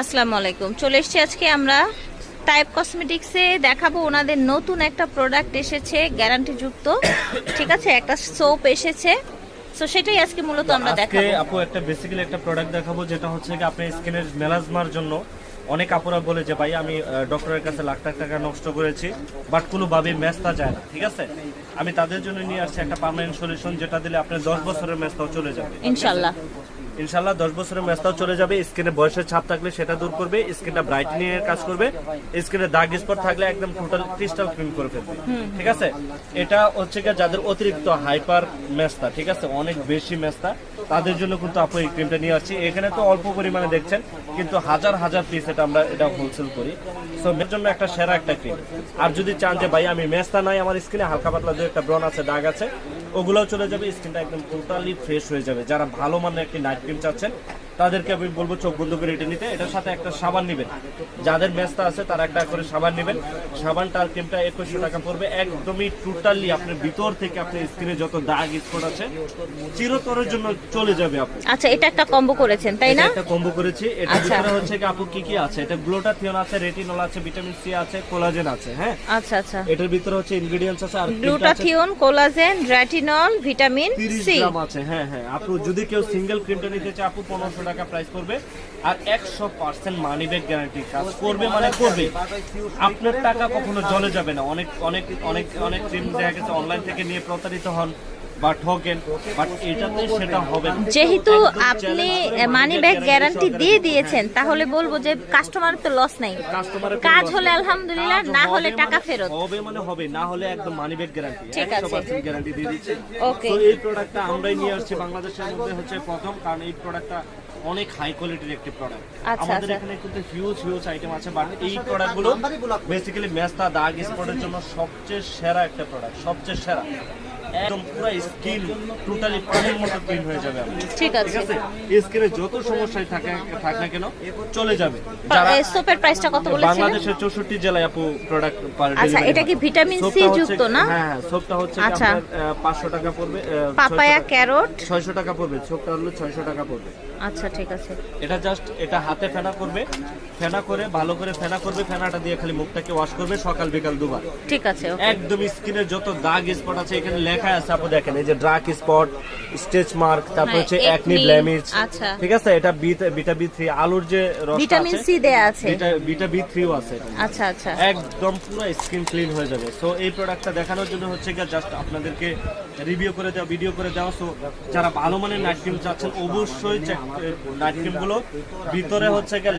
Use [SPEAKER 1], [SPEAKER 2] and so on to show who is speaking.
[SPEAKER 1] আসসালামু আলাইকুম। চলে এসেছি আজকে আমরা টাইপ কসমেটিক্সে দেখাবো ওনাদের নতুন একটা প্রোডাক্ট এসেছে গ্যারান্টি যুক্ত। ঠিক আছে, একটা সোপ এসেছে, সো সেটাই আজকে মূলত আমরা দেখাবো।
[SPEAKER 2] আজকে আপু একটা বেসিক্যালি একটা প্রোডাক্ট দেখাবো যেটা হচ্ছে কি আপনার স্কিনের মেলাজমার জন্য। অনেক আপুরা বলে যে ভাই আমি ডক্টরের কাছে লাখ লাখ টাকা নষ্ট করেছি বাট কোনোভাবে মেস্তা যায় না। ঠিক আছে, আমি তাদের জন্য নিয়ে আসছি একটা পার্মানেন্ট সলিউশন যেটা দিলে আপনার 10 বছরের মেস্তাও চলে যাবে
[SPEAKER 1] ইনশাআল্লাহ।
[SPEAKER 2] ইনশাআল্লাহ 10 বছরের মেস্তাও চলে যাবে। স্কিনে বয়সের ছাপ থাকলে সেটা দূর করবে, স্কিনটা ব্রাইটনিং এর কাজ করবে, স্কিনে দাগ স্পট থাকলে একদম টোটাল ক্রিস্টাল ক্লিন করে ফেলবে। ঠিক আছে, এটা হচ্ছে কি যাদের অতিরিক্ত হাইপার মেস্তা, ঠিক আছে, অনেক বেশি মেস্তা, তাদের জন্য কিন্তু আপু এই ক্রিমটা নিয়ে আসছি। এখানে তো অল্প পরিমাণে দেখছেন কিন্তু হাজার হাজার পিস এটা হোলসেল করি। সো এর জন্য একটা সেরা একটা ক্রিম। আর যদি চান যে ভাই আমি মেস্তা নাই, আমার স্কিনে হালকা পাতলা দু একটা ব্রণ আছে, দাগ আছে, ওগুলোও চলে যাবে, স্কিনটা একদম টোটালি ফ্রেশ হয়ে যাবে। যারা ভালো মানের একটি নাইট ক্রিম চাচ্ছেন তাদেরকে আমি বলবো চোখ বন্ধ করে এটা নিতে। এটার সাথে একটা সাবান নেবেন, যাদের মেস্তা আছে তারা একটা করে সাবান নেবেন। সাবানটা আর ক্রিমটা 2100 টাকা পড়বে। একদমই টোটালি আপনার ভিতর থেকে আপনার স্কিনে যত দাগ স্পট আছে চিরতরের জন্য চলে যাবে আপু।
[SPEAKER 1] আচ্ছা, এটা একটা কম্বো করেছেন তাই না?
[SPEAKER 2] একটা কম্বো করেছি। এটার ভিতরে হচ্ছে কি আপু কি কি আছে, এটা গ্লুটাথিয়ন আছে, রেটিনল আছে, ভিটামিন সি আছে, কোলাজেন আছে। হ্যাঁ
[SPEAKER 1] আচ্ছা আচ্ছা,
[SPEAKER 2] এটার ভিতরে হচ্ছে ইনগ্রেডিয়েন্টস আছে আর
[SPEAKER 1] glutathione, collagen, retinol, vitamin
[SPEAKER 2] 30
[SPEAKER 1] C
[SPEAKER 2] gram আছে। হ্যাঁ হ্যাঁ আপু, যদি কেউ সিঙ্গেল ক্রিমটা নিতে চায় আপু 1500 টাকা প্রাইস পড়বে। আর 100% মানি ব্যাক গ্যারান্টি, কাজ করবে মানে করবে, আপনার টাকা কখনো জলে যাবে না। অনেক অনেক অনেক অনেক ক্রিম দেখা গেছে অনলাইন থেকে নিয়ে প্রতারিত হন বা ঠকেন, বাট এটাতে সেটা হবে না।
[SPEAKER 1] যেহেতু আপনি মানি ব্যাক গ্যারান্টি দিয়ে দিয়েছেন তাহলে বলবো যে কাস্টমার তো লস নাই।
[SPEAKER 2] কাস্টমারের
[SPEAKER 1] কাজ হলে আলহামদুলিল্লাহ, না হলে টাকা ফেরত।
[SPEAKER 2] হবে মানে হবে, না হলে একদম মানি ব্যাক গ্যারান্টি,
[SPEAKER 1] ঠিক আছে।
[SPEAKER 2] 100% গ্যারান্টি দিয়ে দিচ্ছি।
[SPEAKER 1] ওকে।
[SPEAKER 2] তো এই প্রোডাক্টটা আমরাই নিয়ে আসছি বাংলাদেশের মধ্যে হচ্ছে প্রথম, কারণ এই প্রোডাক্টটা অনেক হাই কোয়ালিটির একটি প্রোডাক্ট।
[SPEAKER 1] আচ্ছা,
[SPEAKER 2] আমাদের
[SPEAKER 1] আচ্ছা।
[SPEAKER 2] এখানে কিন্তু হিউজ আইটেম আছে, বাট এই প্রোডাক্টগুলো বেসিক্যালি মেস্তা দাগ স্পটের জন্য সবচেয়ে সেরা একটা প্রোডাক্ট, সবচেয়ে সেরা। একদম পুরো স্কিন টোটালি পানির মতো ক্লিন হয়ে যাবে আপনি।
[SPEAKER 1] ঠিক আছে।
[SPEAKER 2] স্কিনে যত সমস্যাই থাকে না কেন চলে যাবে।
[SPEAKER 1] এই সোপের প্রাইসটা কত বলেছিলেন?
[SPEAKER 2] বাংলাদেশের 64 জেলায় আপু প্রোডাক্ট পার ডেলিভারি।
[SPEAKER 1] আচ্ছা, এটা কি ভিটামিন সি যুক্ত না?
[SPEAKER 2] হ্যাঁ, সোপটা হচ্ছে
[SPEAKER 1] আচ্ছা।
[SPEAKER 2] আপনার 500 টাকা পড়বে।
[SPEAKER 1] পাপায়া, ক্যারট
[SPEAKER 2] 600 টাকা পড়বে। সোপটা হলো 600 টাকা পড়বে।
[SPEAKER 1] আচ্ছা ঠিক আছে।
[SPEAKER 2] এটা জাস্ট এটা হাতে ফেনা করবে, ফেনা করে ভালো করে ফেনা করবে, ফেনাটা দিয়ে খালি মুখটাকে ওয়াশ করবে সকাল বিকাল দুবার।
[SPEAKER 1] ঠিক আছে, ওকে।
[SPEAKER 2] একদম স্কিনের যত দাগ স্পট আছে এখানে লেখা আছে আপু, দেখেন এই যে ডার্ক স্পট, স্ট্রেচ মার্ক, তারপর
[SPEAKER 1] হ্যাঁ,
[SPEAKER 2] হচ্ছে
[SPEAKER 1] acne,
[SPEAKER 2] অ্যাকনি ব্লেমিশ।
[SPEAKER 1] আচ্ছা।
[SPEAKER 2] ঠিক আছে, এটা বিটা বি3 আলুর যে রসটা
[SPEAKER 1] ভিটামিন
[SPEAKER 2] আছে
[SPEAKER 1] সি দেয়া আছে।
[SPEAKER 2] বিটা বি3ও আছে এটার মধ্যে।
[SPEAKER 1] আচ্ছা আচ্ছা।
[SPEAKER 2] একদম পুরো স্কিন ক্লিন হয়ে যাবে। সো এই প্রোডাক্টটা দেখানোর জন্য হচ্ছে গিয়ে জাস্ট আপনাদেরকে রিভিউ করে দেওয়া, ভিডিও করে দেওয়া। সো যারা ভালো মানের নাইট ক্রিম চাচ্ছেন অবশ্যই নাইট ক্রিম গুলো ভিতরে হচ্ছে গিয়ে